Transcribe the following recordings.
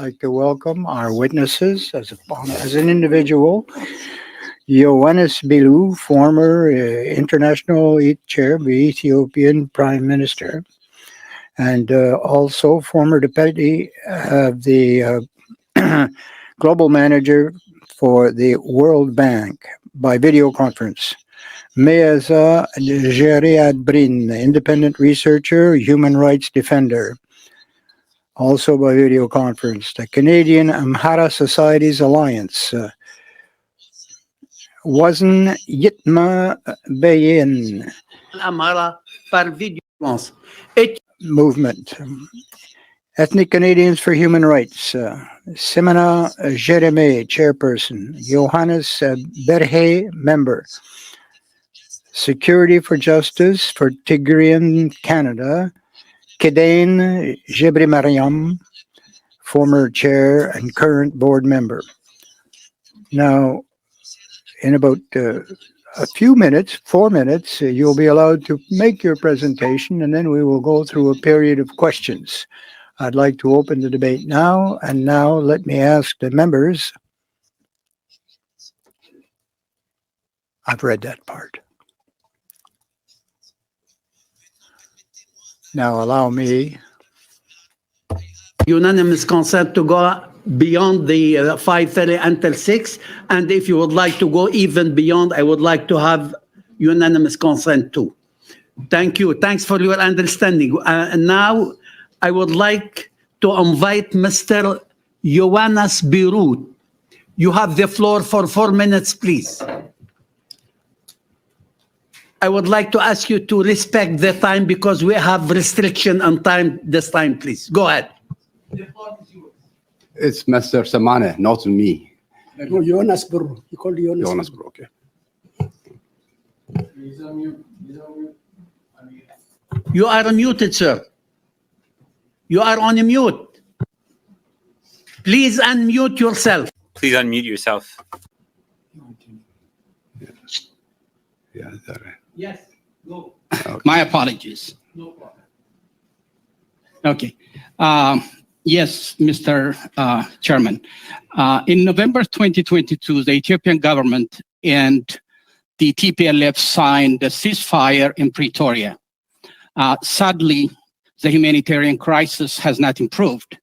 like to welcome our witnesses as an individual. Ioannis Belu, former International Chair of the Ethiopian Prime Minister, and also former Deputy of the Global Manager for the World Bank by video conference. Meaza Geriad-Brin, independent researcher, human rights defender, also by video conference. The Canadian Amhara Societies Alliance. Wasn't Yitma Bayin Amhara par video movement. Ethnic Canadians for Human Rights. Simona Jereme, chairperson. Johannes Berhe, member. Security for Justice for Tigrian Canada. Kedain Jebri Mariam, former chair and current board member. Now, in about a few minutes, 4 minutes, you'll be allowed to make your presentation, and then we will go through a period of questions. I'd like to open the debate now, and now let me ask the members. I've read that part. Now allow me. Unanimous consent to go beyond the 5:30 until 6, and if you would like to go even beyond, I would like to have unanimous consent too. Thank you. Thanks for your understanding. Now, I would like to invite Mr. Ioannis Belu. You have the floor for 4 minutes, please. I would like to ask you to respect the time because we have restriction on time this time, please. Go ahead. The floor is yours. It's Mr. Samane, not me. No, Ioannis Belu. You called Ioannis. Ioannis Belu, okay. You are unmuted, sir. You are on mute. Please unmute yourself. Please unmute yourself. Yeah, is that right? Yes, go. Okay. My apologies. No problem. Okay. Yes, Mr. Chairman. In November 2022, the Ethiopian government and the TPLF signed a ceasefire in Pretoria. Sadly, the humanitarian crisis has not improved.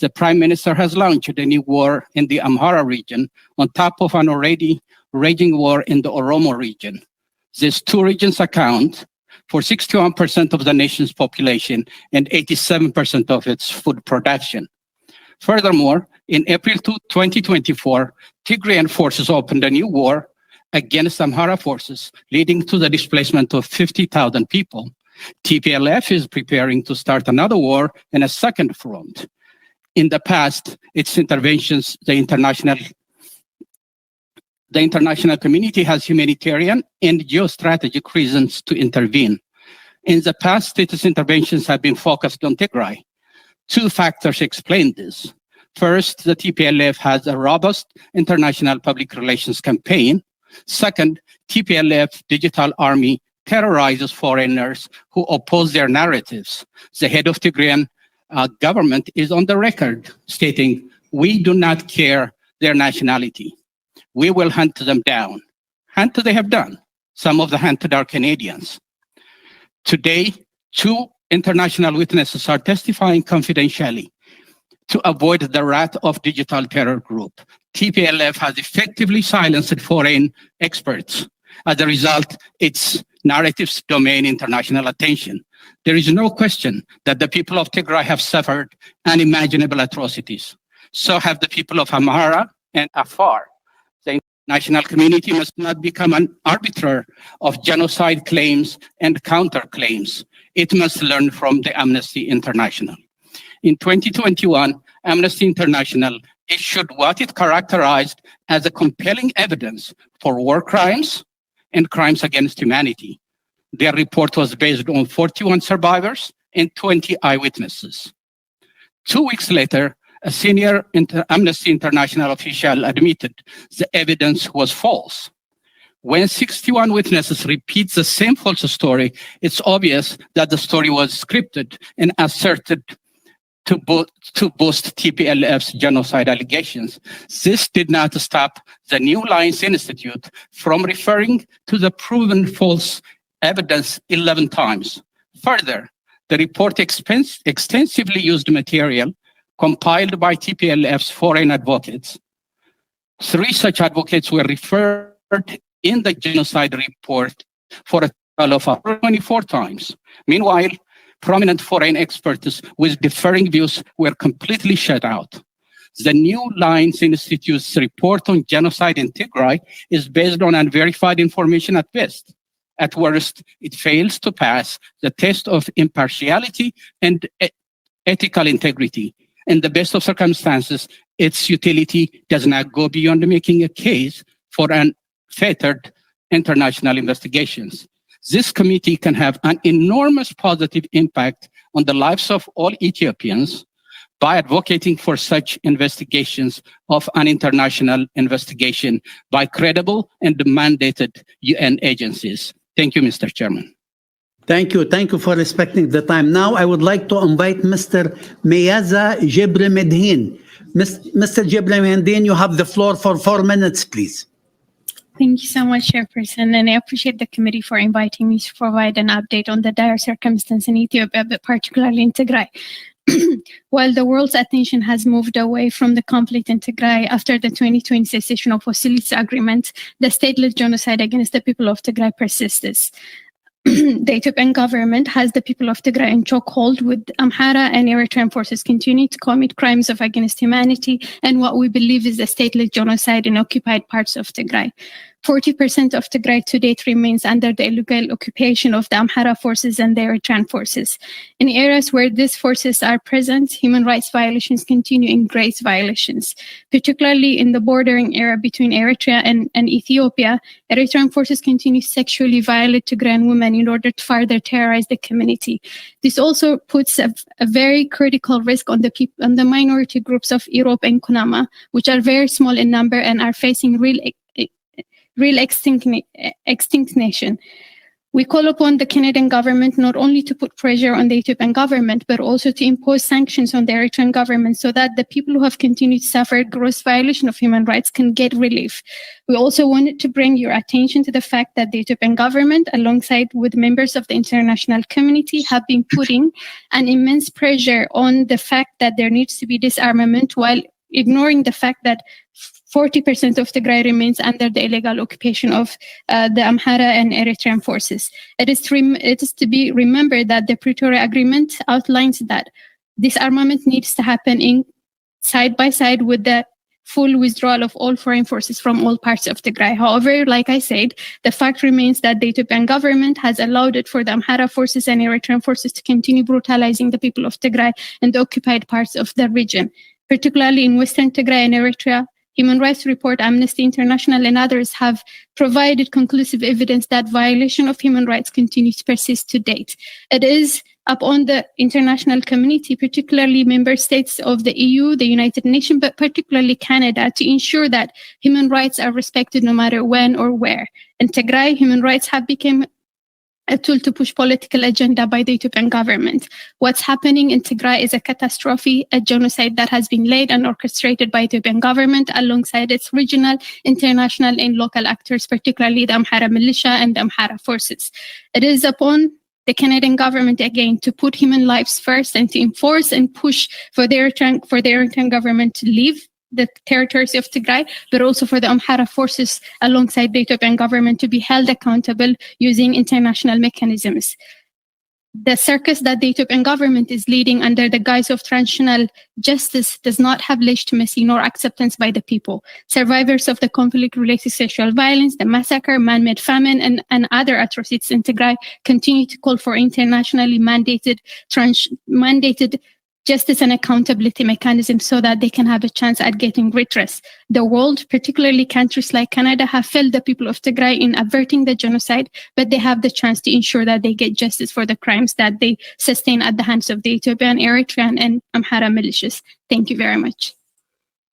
The Prime Minister has launched a new war in the Amhara region on top of an already raging war in the Oromo region. These two regions account for 61% of the nation's population and 87% of its food production. Furthermore, in April 2024, Tigrayan forces opened a new war against Amhara forces, leading to the displacement of 50,000 people. TPLF is preparing to start another war in a second front. In the past, its interventions, the international community has humanitarian and geostrategic reasons to intervene. In the past, its interventions have been focused on Tigray. Two factors explain this. First, the TPLF has a robust international public relations campaign. Second, TPLF digital army terrorizes foreigners who oppose their narratives. The head of Tigrayan government is on the record stating, "We do not care their nationality. We will hunt them down." Hunted they have done. Some of the hunted are Canadians. Today, two international witnesses are testifying confidentially to avoid the wrath of digital terror group. TPLF has effectively silenced foreign experts. As a result, its narratives domain international attention. There is no question that the people of Tigray have suffered unimaginable atrocities. So have the people of Amhara and Afar. The international community must not become an arbiter of genocide claims and counterclaims. It must learn from the Amnesty International. In 2021, Amnesty International issued what it characterized as a compelling evidence for war crimes and crimes against humanity. Their report was based on 41 survivors and 20 eyewitnesses. 2 weeks later, a senior Amnesty International official admitted the evidence was false. When 61 witnesses repeat the same false story, it's obvious that the story was scripted and asserted to boost TPLF's genocide allegations. This did not stop the New Lines Institute from referring to the proven false evidence 11 times. Further, the report extensively used material compiled by TPLF's foreign advocates. 3 such advocates were referred in the genocide report for a total of 24 times. Meanwhile, prominent foreign experts with differing views were completely shut out. The New Lines Institute's report on genocide in Tigray is based on unverified information at best. At worst, it fails to pass the test of impartiality and ethical integrity. In the best of circumstances, its utility does not go beyond making a case for unfettered international investigations. This committee can have an enormous positive impact on the lives of all Ethiopians by advocating for such investigations of an international investigation by credible and mandated UN agencies. Thank you, Mr. Chairman. Thank you. Thank you for respecting the time. Now, I would like to invite Mr. Meyaza Jebri Medhin. Mr. Jebri Medhin, you have the floor for 4 minutes, please. Thank you so much, Chairperson, and I appreciate the committee for inviting me to provide an update on the dire circumstance in Ethiopia, but particularly in Tigray. While the world's attention has moved away from the conflict in Tigray after the 2020 cessation of hostilities agreement, the state-led genocide against the people of Tigray persists. The Ethiopian government has the people of Tigray in chokehold, with Amhara and Eritrean forces continuing to commit crimes against humanity and what we believe is the state-led genocide in occupied parts of Tigray. 40% of Tigray to date remains under the illegal occupation of the Amhara forces and the Eritrean forces. In areas where these forces are present, human rights violations continue in grave violations, particularly in the bordering area between Eritrea and Ethiopia. Eritrean forces continue to sexually violate Tigrayan women in order to further terrorize the community. This also puts a very critical risk on the minority groups of Europe and Kunama, which are very small in number and are facing real extinction. We call upon the Canadian government not only to put pressure on the Ethiopian government, but also to impose sanctions on the Eritrean government so that the people who have continued to suffer gross violation of human rights can get relief. We also wanted to bring your attention to the fact that the Ethiopian government, alongside with members of the international community, have been putting an immense pressure on the fact that there needs to be disarmament, while ignoring the fact that 40% of Tigray remains under the illegal occupation of the Amhara and Eritrean forces. It is to be remembered that the Pretoria Agreement outlines that disarmament needs to happen in side by side with the full withdrawal of all foreign forces from all parts of Tigray. However, like I said, the fact remains that the Ethiopian government has allowed it for the Amhara forces and Eritrean forces to continue brutalizing the people of Tigray and the occupied parts of the region, particularly in Western Tigray and Eritrea. Human Rights Report, Amnesty International, and others have provided conclusive evidence that violation of human rights continues to persist to date. It is upon the international community, particularly member states of the EU, the United Nations, but particularly Canada, to ensure that human rights are respected no matter when or where. In Tigray, human rights have become a tool to push political agenda by the Ethiopian government. What's happening in Tigray is a catastrophe, a genocide that has been led and orchestrated by the Ethiopian government alongside its regional, international, and local actors, particularly the Amhara militia and the Amhara forces. It is upon the Canadian government again to put human lives first and to enforce and push for the Eritrean government to leave the territories of Tigray, but also for the Amhara forces alongside the Ethiopian government to be held accountable using international mechanisms. The circus that the Ethiopian government is leading under the guise of transitional justice does not have legitimacy nor acceptance by the people. Survivors of the conflict-related sexual violence, the massacre, man-made famine, and other atrocities in Tigray continue to call for internationally mandated justice and accountability mechanisms so that they can have a chance at getting redress. The world, particularly countries like Canada, have failed the people of Tigray in averting the genocide, but they have the chance to ensure that they get justice for the crimes that they sustain at the hands of the Ethiopian, Eritrean, and Amhara militias. Thank you very much.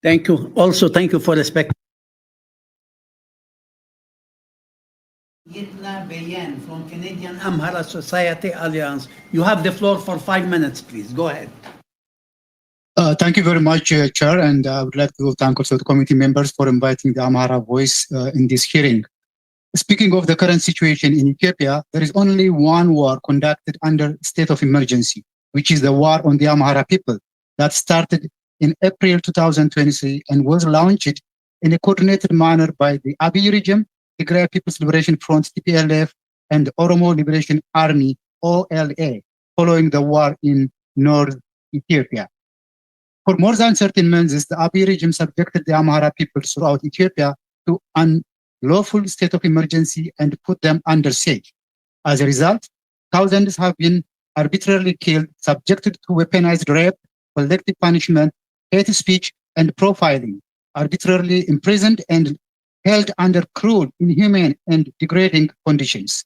Thank you. Also, thank you for respect. Yitla Bayan from Canadian Amhara Society Alliance. You have the floor for 5 minutes, please. Go ahead. Thank you very much, Chair, and I would like to thank also the committee members for inviting the Amhara voice in this hearing. Speaking of the current situation in Ethiopia, there is only one war conducted under state of emergency, which is the war on the Amhara people that started in April 2023 and was launched in a coordinated manner by the Abiy regime, Tigray People's Liberation Front, TPLF, and Oromo Liberation Army, OLA, following the war in North Ethiopia. For more than 13 months, the Abiy regime subjected the Amhara people throughout Ethiopia to unlawful state of emergency and put them under siege. As a result, thousands have been arbitrarily killed, subjected to weaponized rape, collective punishment, hate speech, and profiling, arbitrarily imprisoned and held under cruel, inhumane, and degrading conditions.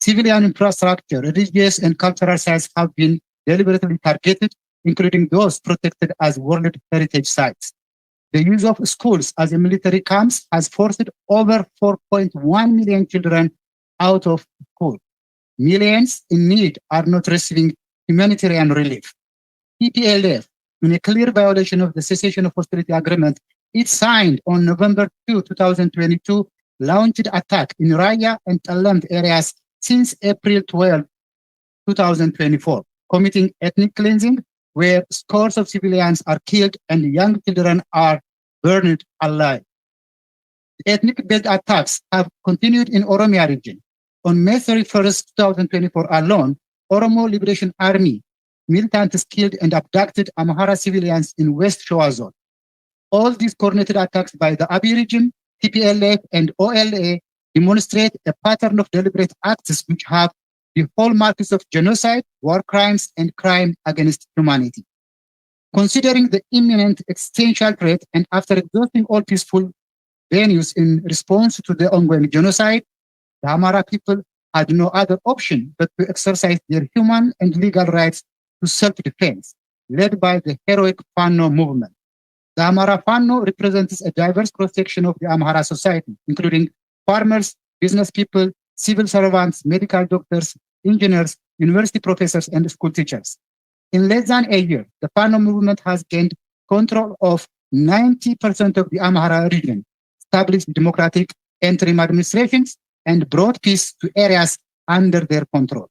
Civilian infrastructure, religious and cultural sites have been deliberately targeted, including those protected as World Heritage Sites. The use of schools as a military camps has forced over 4.1 million children out of school. Millions in need are not receiving humanitarian relief. TPLF, in a clear violation of the cessation of hostility agreement it signed on November 2, 2022, launched attack in Raya and Talant areas since April 12, 2024, committing ethnic cleansing, where scores of civilians are killed and young children are burned alive. The ethnic-based attacks have continued in Oromia region. On May 31st, 2024 alone, Oromo Liberation Army militants killed and abducted Amhara civilians in West Shoa zone. All these coordinated attacks by the Abiy regime, TPLF, and OLA demonstrate a pattern of deliberate acts which have the hallmarks of genocide, war crimes, and crime against humanity. Considering the imminent existential threat and after exhausting all peaceful venues in response to the ongoing genocide, the Amhara people had no other option but to exercise their human and legal rights to self-defense, led by the heroic Fano movement. The Amhara Fano represents a diverse cross-section of the Amhara society, including farmers, business people, civil servants, medical doctors, engineers, university professors, and school teachers. In less than a year, the Fano movement has gained control of 90% of the Amhara region, established democratic interim administrations, and brought peace to areas under their control.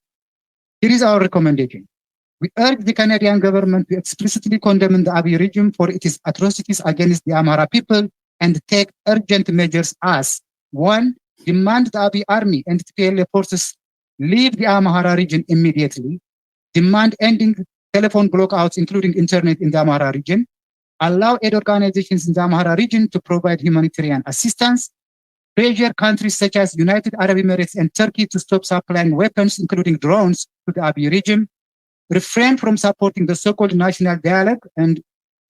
Here is our recommendation. We urge the Canadian government to explicitly condemn the Abiy regime for its atrocities against the Amhara people and take urgent measures as: 1. Demand the Abiy army and TPLF forces leave the Amhara region immediately. Demand ending telephone blockouts, including internet in the Amhara region. Allow aid organizations in the Amhara region to provide humanitarian assistance. Pressure countries such as United Arab Emirates and Turkey to stop supplying weapons, including drones, to the Abiy regime. Refrain from supporting the so-called national dialogue and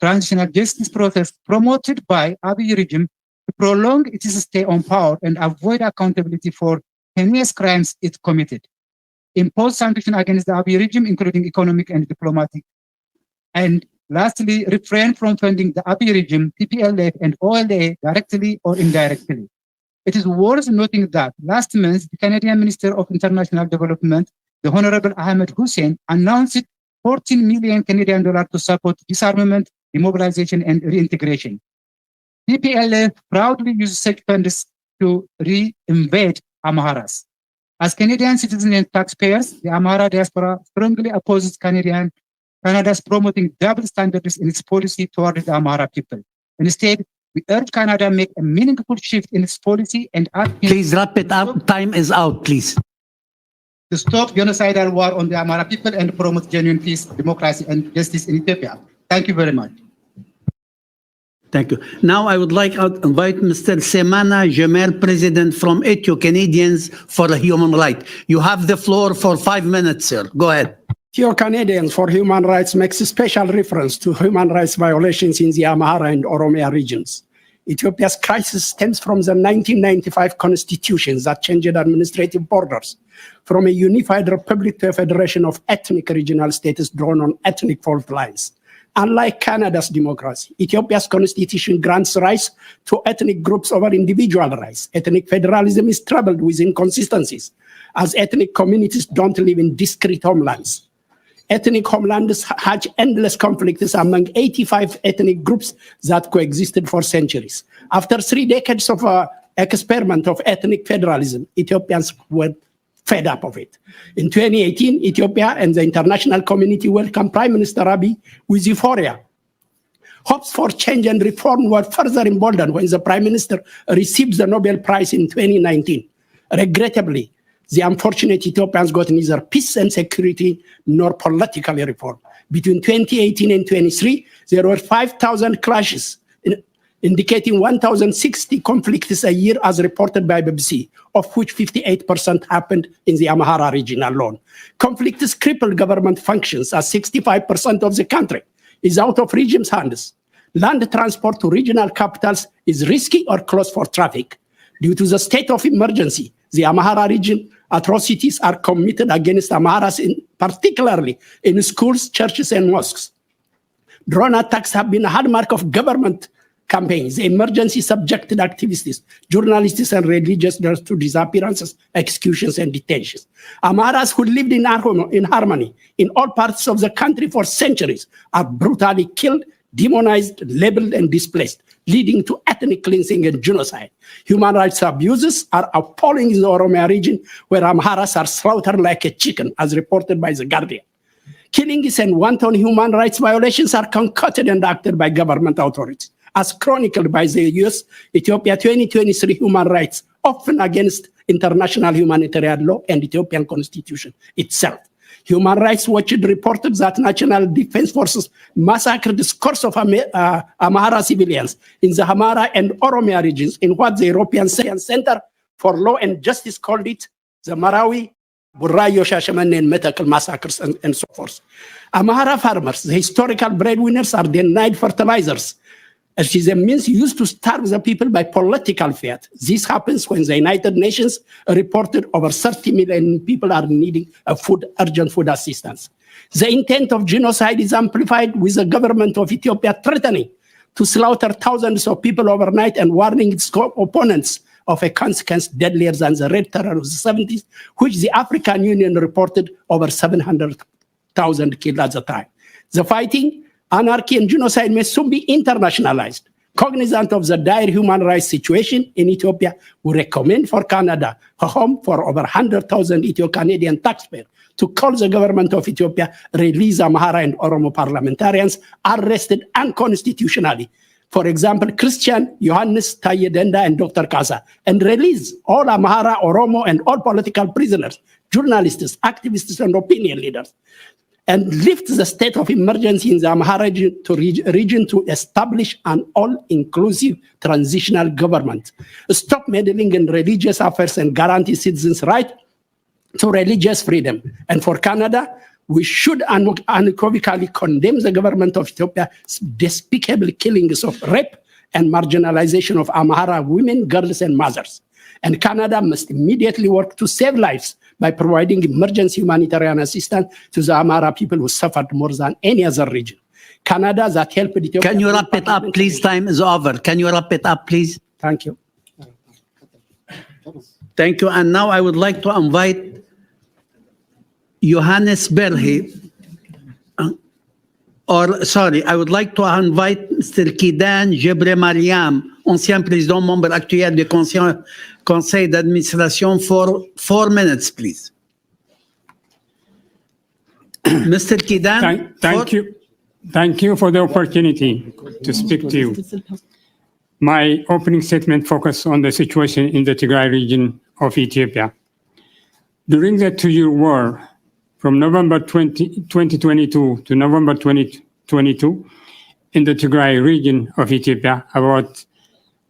transitional justice process promoted by Abiy regime to prolong its stay on power and avoid accountability for heinous crimes it committed. Impose sanctions against the Abiy regime, including economic and diplomatic. And lastly, refrain from funding the Abiy regime, TPLF, and OLA directly or indirectly. It is worth noting that last month, the Canadian Minister of International Development, the Honorable Ahmed Hussein, announced 14 million Canadian dollars to support disarmament, demobilization, and reintegration. TPLF proudly uses such funds to re-invade Amharas. As Canadian citizens and taxpayers, the Amhara diaspora strongly opposes Canada's promoting double standards in its policy toward the Amhara people. Instead, we urge Canada to make a meaningful shift in its policy and ask Please wrap it up. Time is out, please. to stop genocidal war on the Amhara people and promote genuine peace, democracy, and justice in Ethiopia. Thank you very much. Thank you. Now I would like to invite Mr. Semana Jamel, President from Ethio Canadians for Human Rights. You have the floor for 5 minutes, sir. Go ahead. Ethio Canadians for Human Rights makes a special reference to human rights violations in the Amhara and Oromia regions. Ethiopia's crisis stems from the 1995 constitution that changed administrative borders from a unified republic to a federation of ethnic regional states drawn on ethnic fault lines. Unlike Canada's democracy, Ethiopia's constitution grants rights to ethnic groups over individual rights. Ethnic federalism is troubled with inconsistencies, as ethnic communities don't live in discrete homelands. ethnic homelands hatch endless conflicts among 85 ethnic groups that coexisted for centuries. After 3 decades of experiment of ethnic federalism, Ethiopians were fed up of it. In 2018, Ethiopia and the international community welcomed Prime Minister Abiy with euphoria. Hopes for change and reform were further emboldened when the Prime Minister received the Nobel Prize in 2019. Regrettably, the unfortunate Ethiopians got neither peace and security nor political reform. Between 2018 and 2023, there were 5,000 clashes, indicating 1,060 conflicts a year as reported by BBC, of which 58% happened in the Amhara region alone. Conflicts crippled government functions as 65% of the country is out of regime's hands. Land transport to regional capitals is risky or closed for traffic. Due to the state of emergency, the Amhara region atrocities are committed against Amharas, particularly in schools, churches, and mosques. Drone attacks have been a hallmark of government campaigns. The emergency subjected activists, journalists, and religious leaders to disappearances, executions, and detentions. Amharas who lived in harmony in all parts of the country for centuries are brutally killed, demonized, labeled, and displaced, leading to ethnic cleansing and genocide. Human rights abuses are appalling in the Oromia region, where Amharas are slaughtered like a chicken, as reported by The Guardian. Killings and wanton human rights violations are concocted and acted by government authorities, as chronicled by the US Ethiopia 2023 human rights, often against international humanitarian law and Ethiopian constitution itself. Human Rights Watch reported that National Defense Forces massacred scores of Amhara civilians in the Amhara and Oromia regions in what the European Center for Law and Justice called it the Marawi, Burayo, Shashamane, and Metakal massacres, and so forth. Amhara farmers, the historical breadwinners, are denied fertilizers, as is a means used to starve the people by political fiat. This happens when the United Nations reported over 30 million people are needing urgent food assistance. The intent of genocide is amplified with the government of Ethiopia threatening to slaughter thousands of people overnight and warning its opponents of a consequence deadlier than the Red Terror of the 70s, which the African Union reported over 700,000 killed at the time. The fighting, anarchy, and genocide may soon be internationalized. Cognizant of the dire human rights situation in Ethiopia, we recommend for Canada, a home for over 100,000 Ethio-Canadian taxpayers, to call the government of Ethiopia release Amhara and Oromo parliamentarians arrested unconstitutionally. For example, Christian, Johannes, Taye Denda, and Dr. Kasa, and release all Amhara, Oromo, and all political prisoners, journalists, activists, and opinion leaders, and lift the state of emergency in the Amhara region to establish an all-inclusive transitional government. Stop meddling in religious affairs and guarantee citizens' right to religious freedom. And for Canada, we should unequivocally condemn the government of Ethiopia's despicable killings of rape and marginalization of Amhara women, girls, and mothers. And Canada must immediately work to save lives by providing emergency humanitarian assistance to the Amhara people who suffered more than any other region. Canada that helped Ethiopia. Can you wrap it up, please? Time is over. Can you wrap it up, please? Thank you. Thank you. And now I would like to invite Johannes Berhe, I would like to invite Mr. Kidan Jebre Mariam, ancien président membre actuel du conseil d'administration, for 4 minutes, please. Mr. Kidan. Thank you. Thank you for the opportunity to speak to you. My opening statement focuses on the situation in the Tigray region of Ethiopia. During the 2-year war, from November 2022 to November 2022, in the Tigray region of Ethiopia, about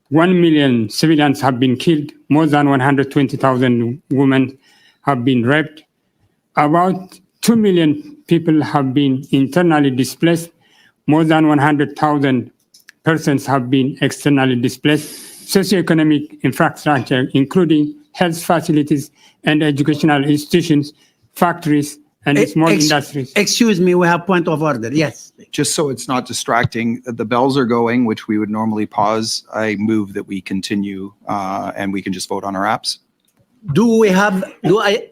1 million civilians have been killed, more than 120,000 women have been raped, about 2 million people have been internally displaced, more than 100,000 persons have been externally displaced, socioeconomic infrastructure, including health facilities and educational institutions, factories, and small industries. Excuse me, we have point of order. Yes. Just so it's not distracting, the bells are going, which we would normally pause. I move that we continue and we can just vote on our apps.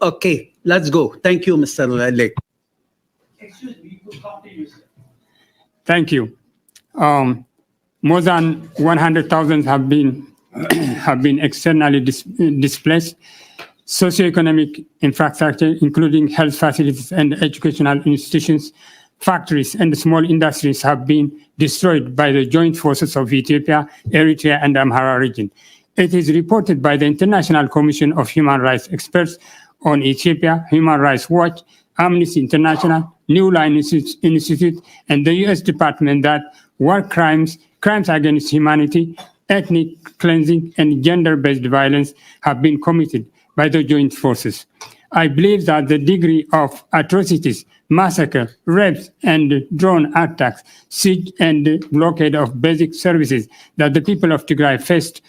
Okay, let's go. Thank you, Mr. Lake. Thank you. More than 100,000 have been externally displaced. Socioeconomic infrastructure, including health facilities and educational institutions, factories, and small industries have been destroyed by the joint forces of Ethiopia, Eritrea, and Amhara region. It is reported by the International Commission of Human Rights Experts on Ethiopia, Human Rights Watch, Amnesty International, New Line Institute, and the U.S. Department that war crimes, crimes against humanity, ethnic cleansing, and gender-based violence have been committed by the joint forces. I believe that the degree of atrocities, massacre, rapes, and drone attacks, siege and blockade of basic services that the people of Tigray faced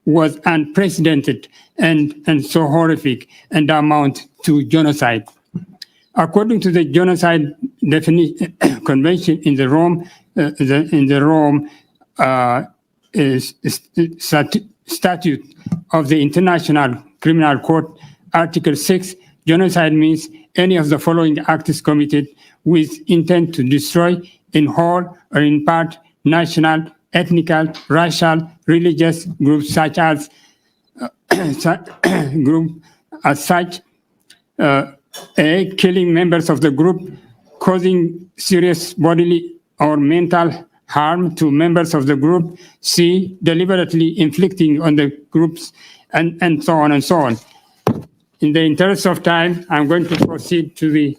was unprecedented and so horrific and amount to genocide. According to the genocide convention in the Rome statute of the International Criminal Court, Article 6, genocide means any of the following acts committed with intent to destroy in whole or in part national, ethnic, racial, religious groups such as A, killing members of the group, causing serious bodily or mental harm to members of the group, C, deliberately inflicting on the groups, and so on and so on. In the interest of time, I'm going to proceed to the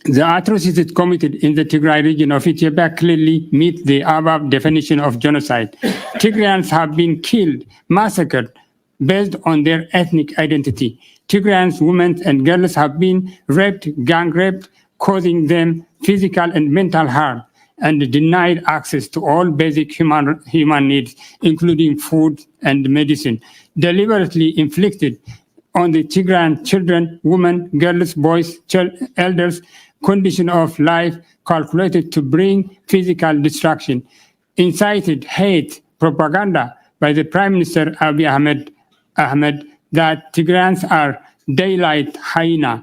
atrocities committed in the Tigray region of Ethiopia clearly meet the above definition of genocide. Tigrayans have been killed, massacred, based on their ethnic identity. Tigrayans, women and girls have been raped, gang raped, causing them physical and mental harm, and denied access to all basic human needs, including food and medicine, deliberately inflicted on the Tigrayan children, women, girls, boys, elders, condition of life calculated to bring physical destruction, incited hate propaganda by the Prime Minister Abiy Ahmed that Tigrayans are daylight hyena,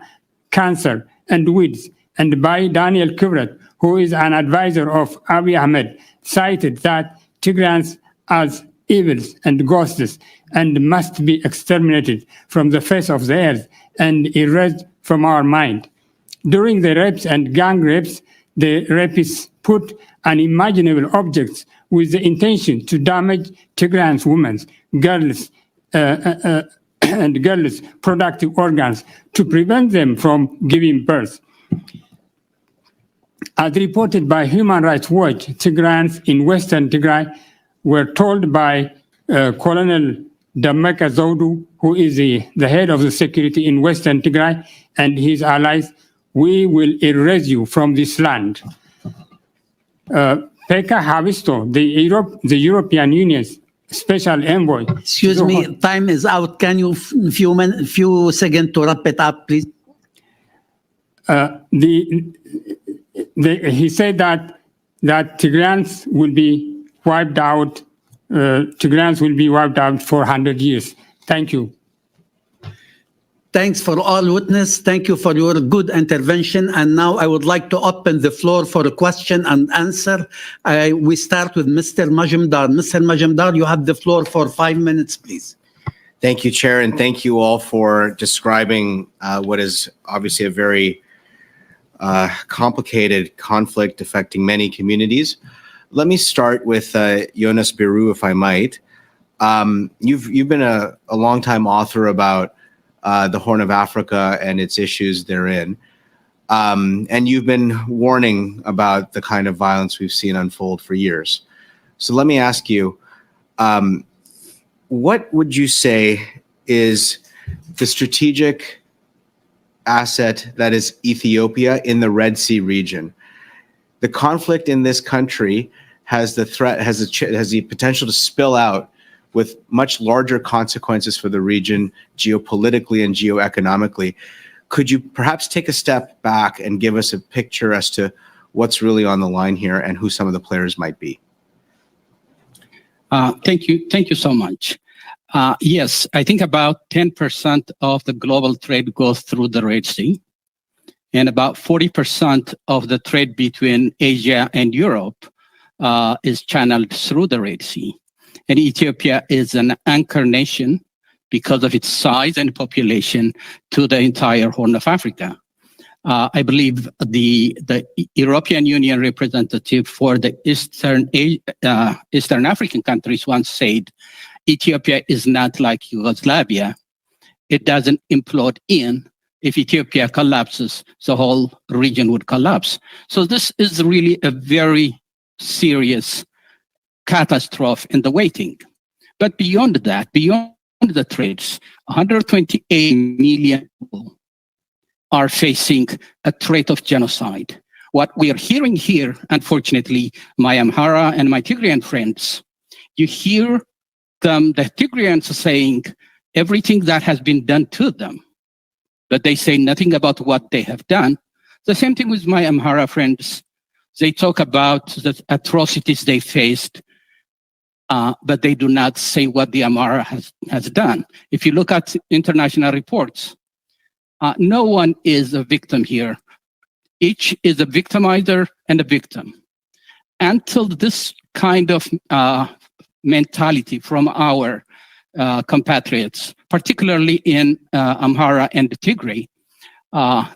cancer, and weeds, and by Daniel Kibret, who is an advisor of Abiy Ahmed, cited that Tigrayans as evils and ghosts and must be exterminated from the face of the earth and erased from our mind. During the rapes and gang rapes, the rapists put unimaginable objects with the intention to damage Tigrayans' women, girls, and girls' productive organs to prevent them from giving birth. As reported by Human Rights Watch, Tigrayans in Western Tigray were told by Colonel Dameka Zaudu, who is the head of the security in Western Tigray, and his allies, we will erase you from this land. Pekka Haavisto, the European Union's special envoy. Excuse me, time is out. Can you few seconds to wrap it up, please? He said that Tigrayans will be wiped out. Tigrayans will be wiped out for 100 years. Thank you. Thanks for all witness. Thank you for your good intervention. And now I would like to open the floor for a question and answer. We start with Mr. Majumdar. Mr. Majumdar, you have the floor for 5 minutes, please. Thank you, Chair, and thank you all for describing what is obviously a very complicated conflict affecting many communities. Let me start with Jonas Biru, if I might. You've been a long-time author about the Horn of Africa and its issues therein. And you've been warning about the kind of violence we've seen unfold for years. So let me ask you, what would you say is the strategic asset that is Ethiopia in the Red Sea region? The conflict in this country has the potential to spill out with much larger consequences for the region geopolitically and geoeconomically. Could you perhaps take a step back and give us a picture as to what's really on the line here and who some of the players might be? Thank you so much. Yes, I think about 10% of the global trade goes through the Red Sea. and about 40% of the trade between Asia and Europe is channeled through the Red Sea. And Ethiopia is an anchor nation because of its size and population to the entire Horn of Africa. I believe the European Union representative for the Eastern African countries once said, Ethiopia is not like Yugoslavia. It doesn't implode in. If Ethiopia collapses, the whole region would collapse. So this is really a very serious catastrophe in the waiting. But beyond that, beyond the trades, 128 million people are facing a threat of genocide. What we are hearing here, unfortunately, my Amhara and my Tigrayan friends, you hear them, the Tigrayans saying everything that has been done to them, but they say nothing about what they have done. The same thing with my Amhara friends. They talk about the atrocities they faced, but they do not say what the Amhara has done. If you look at international reports, no one is a victim here. Each is a victimizer and a victim. Until this kind of mentality from our compatriots, particularly in Amhara and Tigray,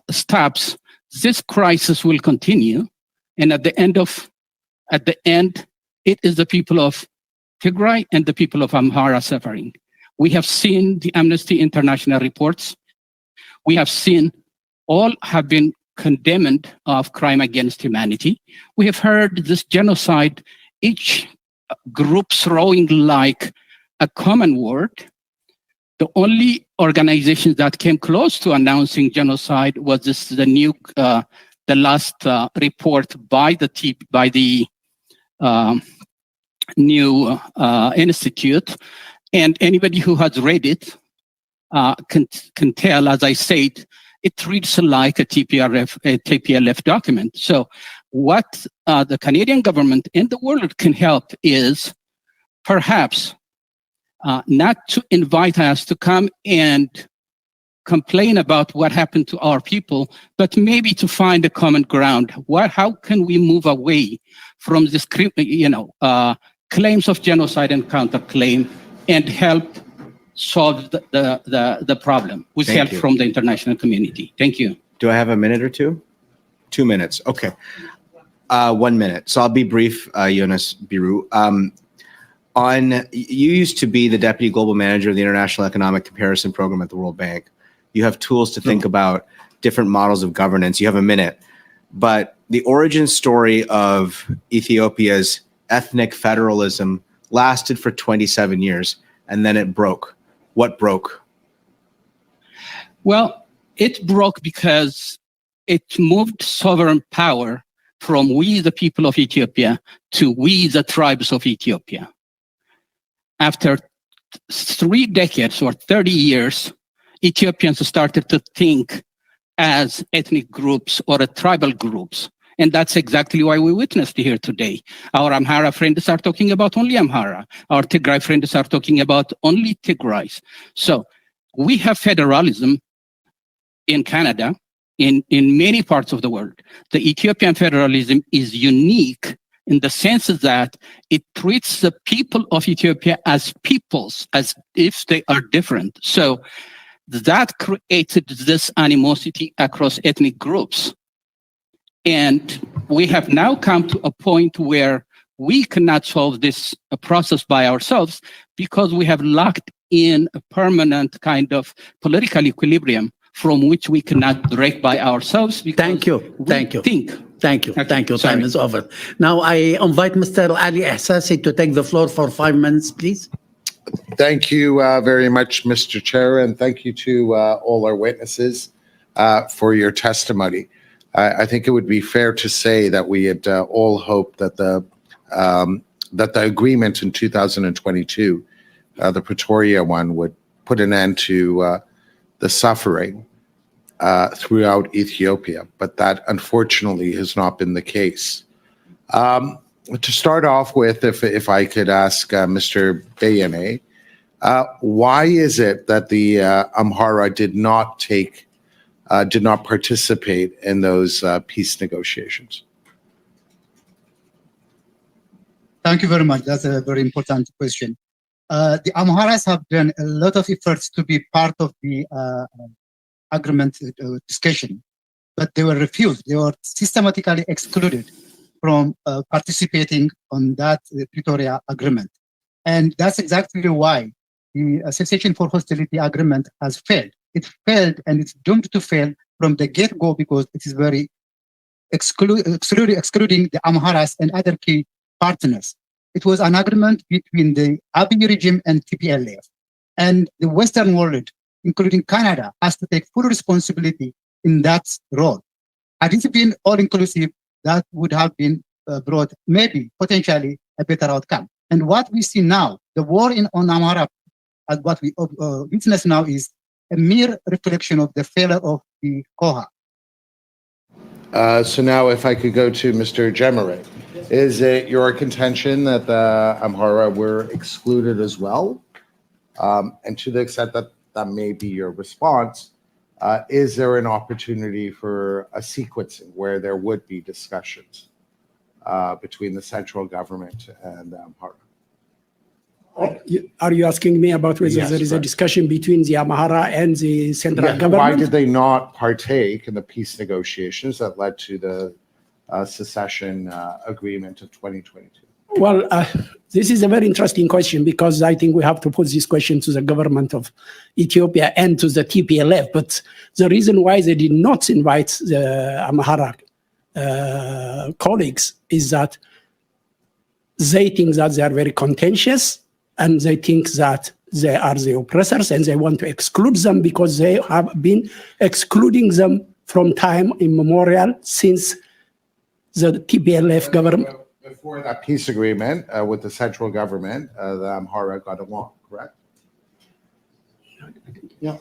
stops, this crisis will continue. And at the end, it is the people of Tigray and the people of Amhara suffering. We have seen the Amnesty International reports. We have seen all have been condemned of crime against humanity. We have heard this genocide, each group throwing like a common word. The only organization that came close to announcing genocide was the last report by the new institute, and anybody who has read it can tell, as I said, it reads like a TPLF document. So what the Canadian government and the world can help is perhaps not to invite us to come and complain about what happened to our people, but maybe to find a common ground. How can we move away from this, claims of genocide and counterclaim and help solve the problem with Thank help you. from the international community? Thank you. Do I have a minute or two? 2 minutes. Okay. 1 minute. So I'll be brief, Jonas Biru. You used to be the Deputy Global Manager of the International Economic Comparison Program at the World Bank. You have tools to think about different models of governance. You have a minute. But the origin story of Ethiopia's ethnic federalism lasted for 27 years, and then it broke. What broke? Well, it broke because it moved sovereign power from we, the people of Ethiopia, to we, the tribes of Ethiopia. After 3 decades or 30 years, Ethiopians started to think as ethnic groups or tribal groups. And that's exactly why we witnessed here today. Our Amhara friends are talking about only Amhara. Our Tigray friends are talking about only Tigrays. So we have federalism in Canada, in many parts of the world. The Ethiopian federalism is unique in the sense that it treats the people of Ethiopia as peoples, as if they are different. So that created this animosity across ethnic groups. And we have now come to a point where we cannot solve this process by ourselves because we have locked in a permanent kind of political equilibrium from which we cannot break by ourselves. Thank you. Thank you. Thank you. Thank you. Time is over. Now I invite Mr. Ali Ihsasi to take the floor for 5 minutes, please. Thank you very much, Mr. Chair, and thank you to all our witnesses for your testimony. I think it would be fair to say that we had all hoped that the agreement in 2022, the Pretoria one, would put an end to the suffering throughout Ethiopia, but that unfortunately has not been the case. To start off with, if I could ask Mr. Bayane, why is it that the Amhara did not take did not participate in those peace negotiations? Thank you very much. That's a very important question. The Amharas have done a lot of efforts to be part of the agreement discussion, but they were refused. They were systematically excluded from participating on that Pretoria agreement. And that's exactly why the cessation for hostility agreement has failed. It failed, and it's doomed to fail from the get-go because it is very excluding the Amharas and other key partners. It was an agreement between the Abiy regime and TPLF. And the Western world, including Canada, has to take full responsibility in that role. Had it been all-inclusive, that would have been brought, maybe, potentially, a better outcome. And what we see now, the war on Amhara, as what we witness now, is a mere reflection of the failure of the COHA. So now if I could go to Mr. Jemere, is it your contention that the Amhara were excluded as well? And to the extent that that may be your response, is there an opportunity for a sequencing where there would be discussions between the central government and Amhara? Are you asking me about whether Yes, there is a correct. discussion between the Amhara and the central Yeah, government? why did they not partake in the peace negotiations that led to the secession agreement of 2022? Well, this is a very interesting question because I think we have to pose this question to the government of Ethiopia and to the TPLF. But the reason why they did not invite the Amhara colleagues is that they think that they are very contentious and they think that they are the oppressors and they want to exclude them because they have been excluding them from time immemorial since the TPLF government. Before that peace agreement with the central government, the Amhara got along, correct? Yeah.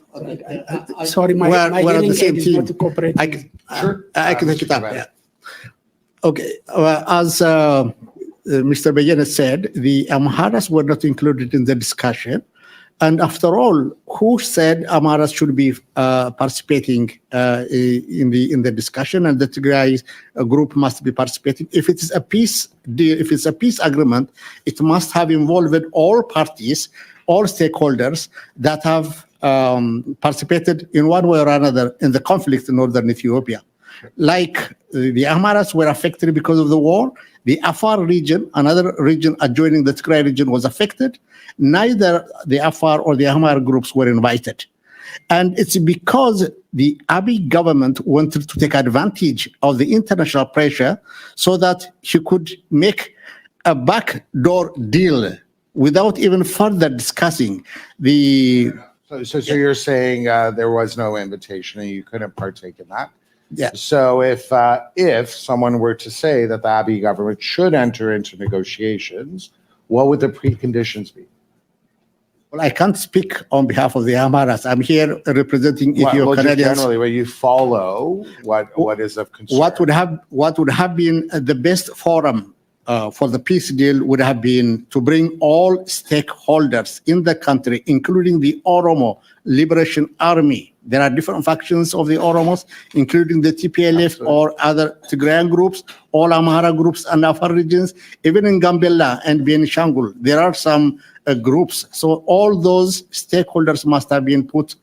Sorry, my We're at hearing the same aid is team. not cooperating. I can take it up. Mr. Yeah. Okay. As Mr. Beyene said, the Amharas were not included in the discussion. And after all, who said Amharas should be participating in the discussion and the Tigray group must be participating? If it is a peace deal, if it's a peace agreement, it must have involved all parties, all stakeholders that have participated in one way or another in the conflict in northern Ethiopia. Like the Amharas were affected because of the war, the Afar region, another region adjoining the Tigray region, was affected. Neither the Afar or the Amhara groups were invited. And it's because the Abiy government wanted to take advantage of the international pressure so that he could make a backdoor deal without even further discussing the... So you're saying there was no invitation and you couldn't partake in that? Yeah. So if someone were to say that the Abiy government should enter into negotiations, what would the preconditions be? Well, I can't speak on behalf of the Amharas. I'm here representing Well, just Ethio-Canadians. generally, where you follow what is of concern. What would have been the best forum for the peace deal would have been to bring all stakeholders in the country, including the Oromo Liberation Army. There are different factions of the Oromos, including the TPLF Absolutely. or other Tigrayan groups, all Amhara groups and Afar regions, even in Gambela and Benishangul, there are some groups. So all those stakeholders must have been put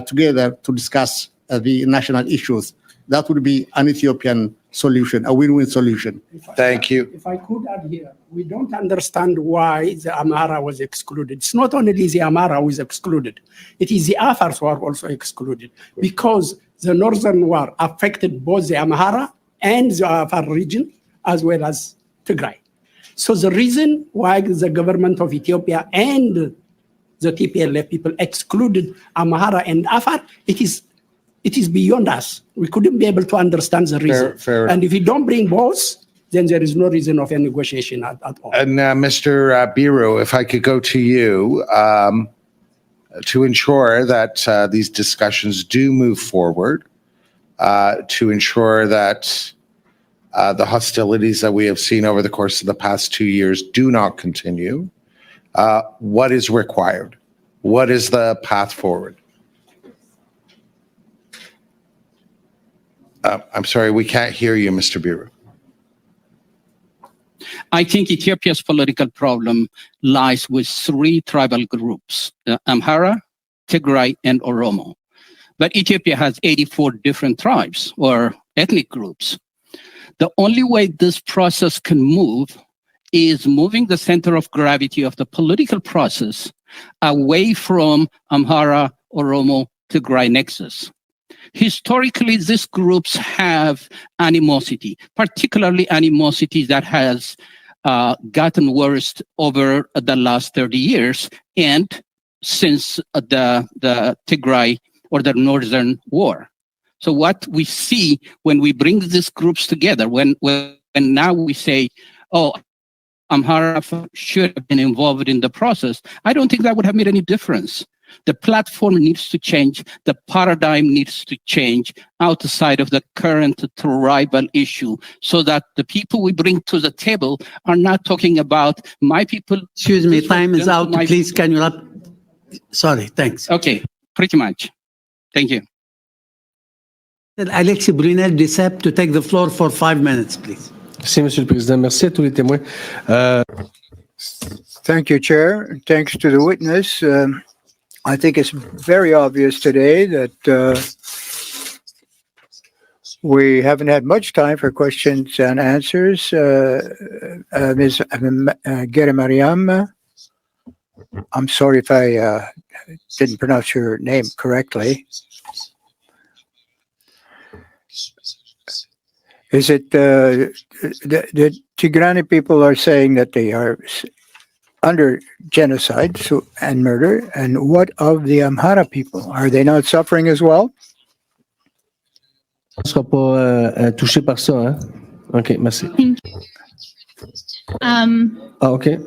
together to discuss the national issues. That would be an Ethiopian solution, a win-win solution. Thank you. If I could add here, we don't understand why the Amhara was excluded. It's not only the Amhara who is excluded, it is the Afars who are also excluded because the Northern War affected both the Amhara and the Afar region as well as Tigray. So the reason why the government of Ethiopia and the TPLF people excluded Amhara and Afar, it is beyond us. We couldn't be able to understand the reason. Fair. And if you don't bring both, then there is no reason of a negotiation at all. And Mr. Biro, if I could go to you to ensure that these discussions do move forward, to ensure that the hostilities that we have seen over the course of the past 2 years do not continue, what is required? What is the path forward? I'm sorry, we can't hear you, Mr. Biru. I think Ethiopia's political problem lies with three tribal groups, Amhara, Tigray, and Oromo. But Ethiopia has 84 different tribes or ethnic groups. The only way this process can move is moving the center of gravity of the political process away from Amhara, Oromo, Tigray nexus. Historically, these groups have animosity, particularly animosity that has gotten worse over the last 30 years and since the Tigray or the Northern War. So what we see when we bring these groups together, when now we say, oh, Amhara should have been involved in the process, I don't think that would have made any difference. The platform needs to change. The paradigm needs to change outside of the current tribal issue so that the people we bring to the table are not talking about my people. Excuse me, time is out. Please, can you Sorry, thanks. Okay, pretty much. Thank you. Alexis Brunel-Dicep to take the floor for 5 minutes, please. Merci, Monsieur le Président. Merci à tous les témoins. Thank you, Chair. Thanks to the witness. I think it's very obvious today that we haven't had much time for questions and answers. Ms. Gere Mariam, I'm sorry if I didn't pronounce your name correctly. Is it the Tigrani people are saying that they are under genocide and murder, and what of the Amhara people? Are they not suffering as well? On ne sera pas touché par ça, hein? OK, merci. Thank you. OK.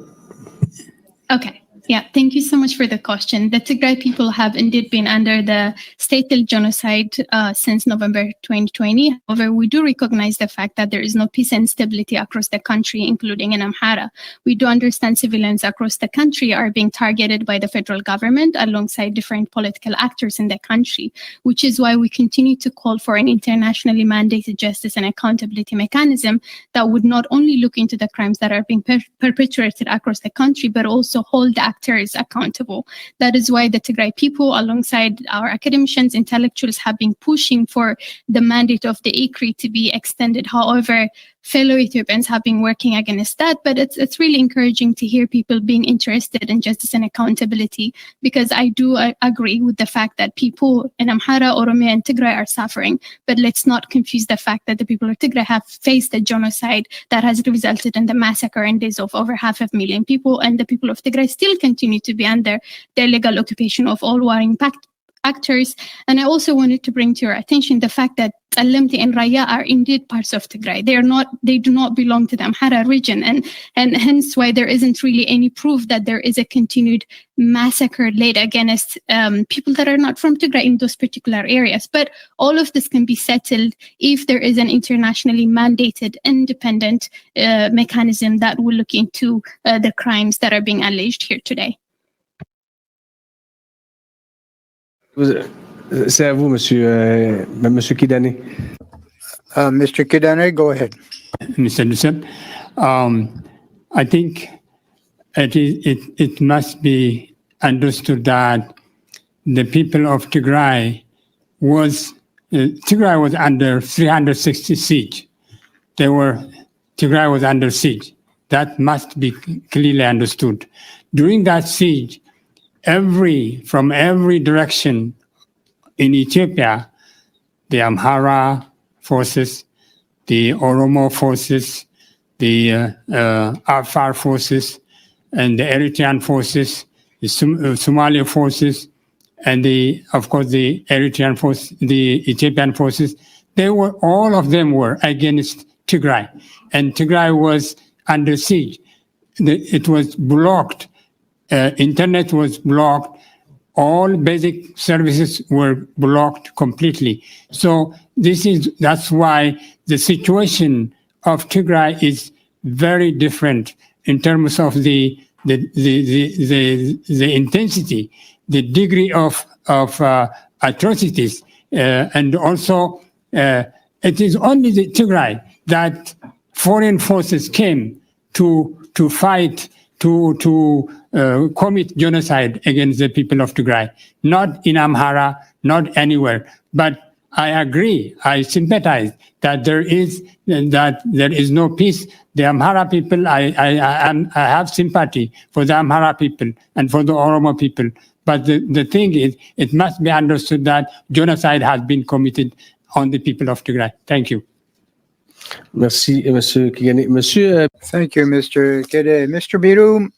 Okay. Yeah, thank you so much for the question. The Tigray people have indeed been under the state genocide since November 2020. However, we do recognize the fact that there is no peace and stability across the country, including in Amhara. We do understand civilians across the country are being targeted by the federal government alongside different political actors in the country, which is why we continue to call for an internationally mandated justice and accountability mechanism that would not only look into the crimes that are being perpetrated across the country, but also hold the actors accountable. That is why the Tigray people, alongside our academicians, intellectuals, have been pushing for the mandate of the ICRI to be extended. However, fellow Ethiopians have been working against that, but it's really encouraging to hear people being interested in justice and accountability, because I do agree with the fact that people in Amhara, Oromia, and Tigray are suffering. But let's not confuse the fact that the people of Tigray have faced a genocide that has resulted in the massacre and deaths of over 500,000 people, and the people of Tigray still continue to be under the illegal occupation of all warring actors. And I also wanted to bring to your attention the fact that Alemti and Raya are indeed parts of Tigray. They do not belong to the Amhara region, and hence why there isn't really any proof that there is a continued massacre laid against people that are not from Tigray in those particular areas. But all of this can be settled if there is an internationally mandated independent mechanism that will look into the crimes that are being alleged here today. C'est à vous, Monsieur Kidane. Mr. Kidane, go ahead. Mr. Dicep, I think it must be understood that the people of Tigray was under 360 siege. Tigray was under siege. That must be clearly understood. During that siege, from every direction in Ethiopia, the Amhara forces, the Oromo forces, the Afar forces, and the Eritrean forces, the Somali forces, and of course the Eritrean force, the Ethiopian forces, all of them were against Tigray, and Tigray was under siege. It was blocked. Internet was blocked. All basic services were blocked completely. So that's why the situation of Tigray is very different in terms of the intensity, the degree of atrocities, and also It is only the Tigray that foreign forces came to fight, to commit genocide against the people of Tigray, not in Amhara, not anywhere. But I agree, I sympathize that there is no peace. The Amhara people, I have sympathy for the Amhara people and for the Oromo people. But the thing is, it must be understood that genocide has been committed on the people of Tigray. Thank you. Merci, Monsieur Kigane. Monsieur, Thank you, Mr. Kede. Mr. Biru,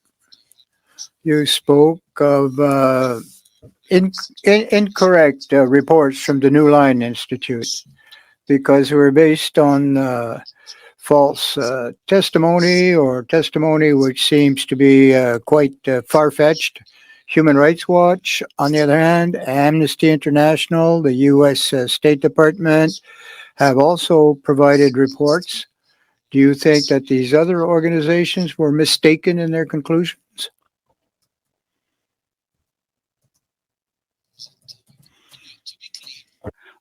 you spoke of incorrect reports from the New Line Institute because they were based on false testimony or testimony which seems to be quite far-fetched. Human Rights Watch, on the other hand, Amnesty International, the U.S. State Department have also provided reports. Do you think that these other organizations were mistaken in their conclusions?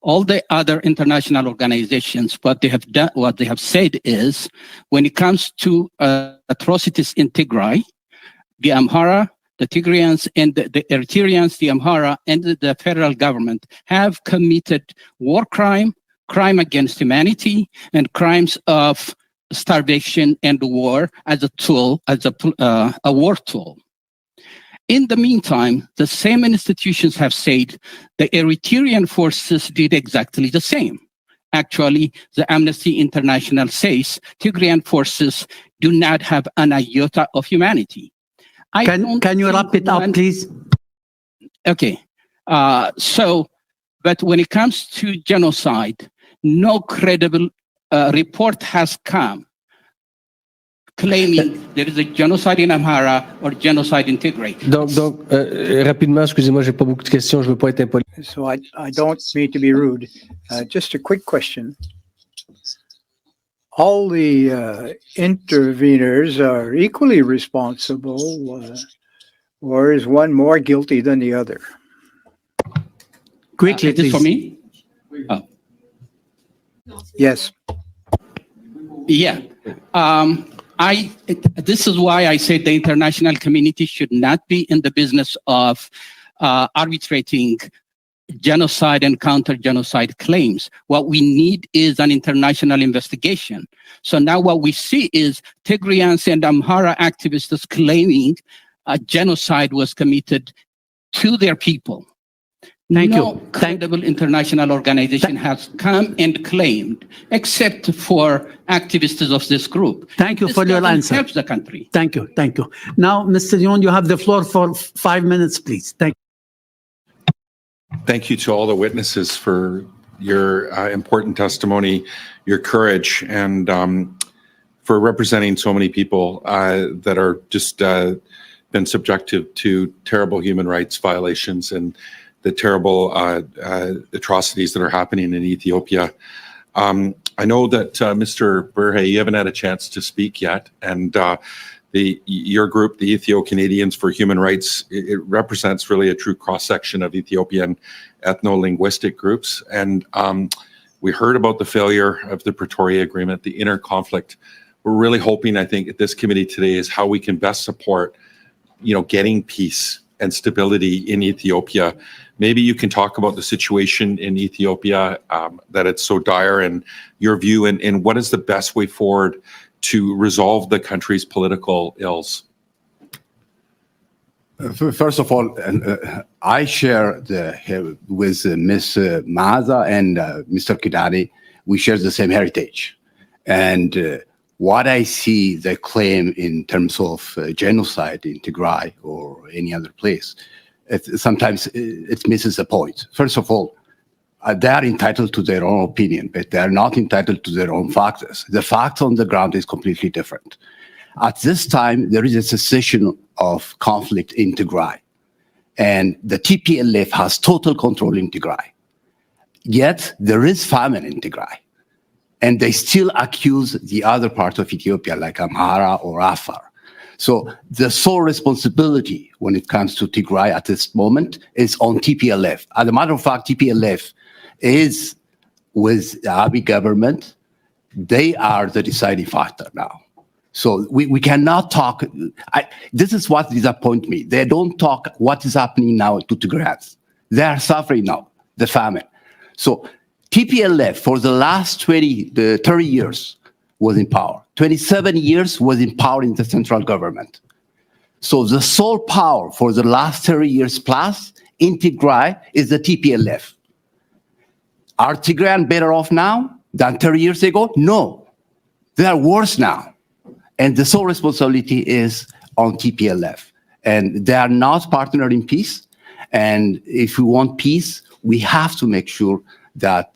All the other international organizations, what they have done, what they have said is, when it comes to atrocities in Tigray, the Amhara, the Tigrayans, and the Eritreans, the Amhara, and the federal government have committed war crime, crime against humanity, and crimes of starvation and war as a tool, as a war tool. In the meantime, the same institutions have said the Eritrean forces did exactly the same. Actually, the Amnesty International says Tigrayan forces do not have an iota of humanity. Can you wrap it up, please? Okay. But when it comes to genocide, no credible report has come claiming there is a genocide in Amhara or genocide in Tigray. donc rapidement, excusez-moi, j'ai pas beaucoup de questions, je veux pas être impoli. So I don't mean to be rude. Just a quick question. All the interveners are equally responsible, or is one more guilty than the other? Quickly, Is this please. for me? Oh. Yes. Yeah. This is why I said the international community should not be in the business of arbitrating genocide and counter-genocide claims. What we need is an international investigation. So now what we see is Tigrayans and Amhara activists claiming a genocide was committed to their people. Thank No you. credible international organization has come and claimed, except for activists of this group. Thank you This for your doesn't answer. help the country. Thank you. Thank you. Now, Mr. Yon, you have the floor for 5 minutes, please. Thank you. Thank you to all the witnesses for your important testimony, your courage, and for representing so many people that are just been subjected to terrible human rights violations and the terrible atrocities that are happening in Ethiopia. I know that Mr. Burhay, you haven't had a chance to speak yet, and your group, the Ethio-Canadians for Human Rights, it represents really a true cross-section of Ethiopian ethno-linguistic groups. And we heard about the failure of the Pretoria Agreement, the inner conflict. We're really hoping, I think, at this committee today is how we can best support, getting peace and stability in Ethiopia. Maybe you can talk about the situation in Ethiopia, that it's so dire, and your view, and what is the best way forward to resolve the country's political ills. First of all, I share with Ms. Maza and Mr. Kidani, we share the same heritage. And what I see the claim in terms of genocide in Tigray or any other place, sometimes it misses the point. First of all, they are entitled to their own opinion, but they are not entitled to their own facts. The facts on the ground is completely different. At this time, there is a cessation of conflict in Tigray, and the TPLF has total control in Tigray. Yet, there is famine in Tigray, and they still accuse the other part of Ethiopia, like Amhara or Afar. So the sole responsibility when it comes to Tigray at this moment is on TPLF. As a matter of fact, TPLF is with the Abiy government, they are the deciding factor now. So we cannot talk. This is what disappoints me. They don't talk what is happening now to Tigrayans. They are suffering now, the famine. So TPLF for the last 30 years was in power. 27 years was in power in the central government. So the sole power for the last 30 years plus in Tigray is the TPLF. Are Tigrayans better off now than 30 years ago? No, they are worse now. And the sole responsibility is on TPLF. And they are not partner in peace. And if we want peace, we have to make sure that,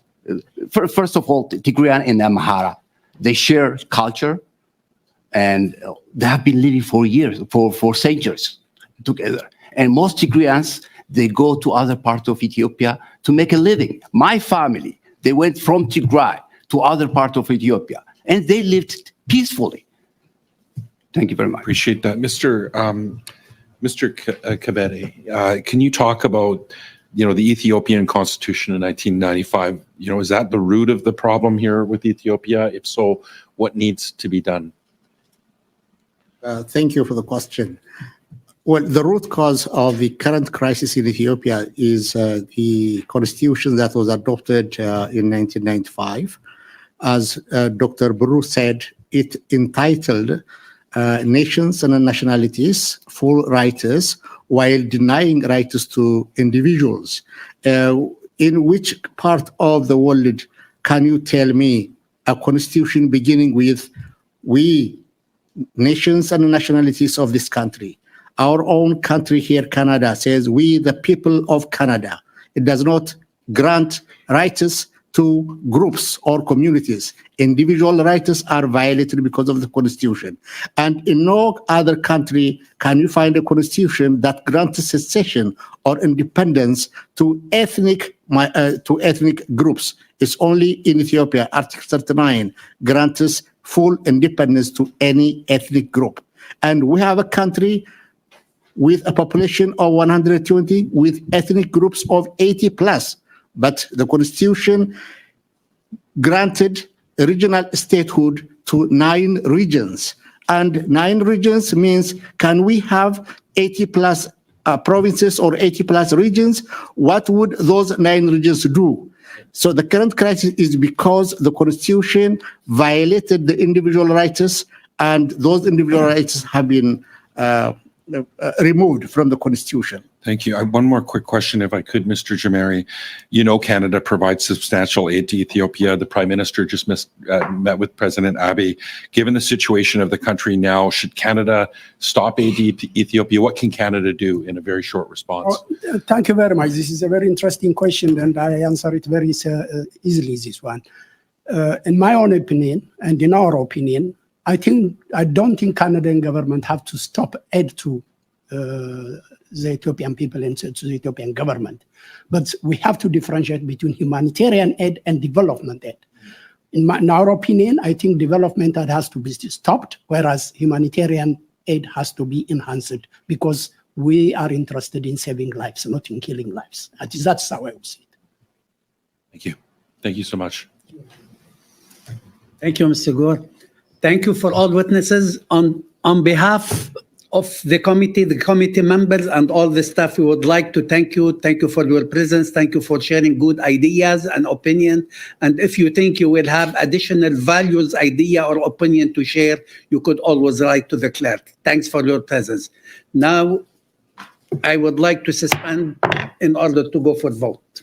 first of all, Tigrayan and Amhara, they share culture, and they have been living for years, for centuries together. And most Tigrayans, they go to other parts of Ethiopia to make a living. My family, they went from Tigray to other parts of Ethiopia, and they lived peacefully. Thank you very much. Appreciate that. Mr. Kabede, can you talk about, the Ethiopian constitution in 1995? Is that the root of the problem here with Ethiopia? If so, what needs to be done? Thank you for the question. Well, the root cause of the current crisis in Ethiopia is the constitution that was adopted in 1995. As Dr. Bru said, it entitled nations and nationalities full rights while denying rights to individuals. In which part of the world can you tell me a constitution beginning with we, nations and nationalities of this country? Our own country here, Canada, says we, the people of Canada. It does not grant rights to groups or communities. Individual rights are violated because of the constitution. And in no other country can you find a constitution that grants secession or independence to ethnic groups. It's only in Ethiopia, Article 39 grants full independence to any ethnic group. And we have a country with a population of 120 with ethnic groups of 80 plus. But the constitution granted regional statehood to 9 regions. And 9 regions means, can we have 80 plus provinces or 80 plus regions? What would those 9 regions do? So the current crisis is because the constitution violated the individual rights, and those individual rights have been removed from the constitution. Thank you. One more quick question, if I could, Mr. Jamari. Canada provides substantial aid to Ethiopia. The Prime Minister just met with President Abiy. Given the situation of the country now, should Canada stop aid to Ethiopia? What can Canada do in a very short response? Thank you very much. This is a very interesting question, and I answer it very easily, this one. In my own opinion, and in our opinion, I don't think Canadian government have to stop aid to the Ethiopian people and to the Ethiopian government. But we have to differentiate between humanitarian aid and development aid. In our opinion, I think development aid has to be stopped, whereas humanitarian aid has to be enhanced, because we are interested in saving lives, not in killing lives. That's how I would see it. Thank you. Thank you so much. Thank you, Mr. Gore. Thank you for all witnesses. On behalf of the committee members, and all the staff, we would like to thank you. Thank you for your presence. Thank you for sharing good ideas and opinion. And if you think you will have additional values, idea, or opinion to share, you could always write to the clerk. Thanks for your presence. Now, I would like to suspend in order to go for vote.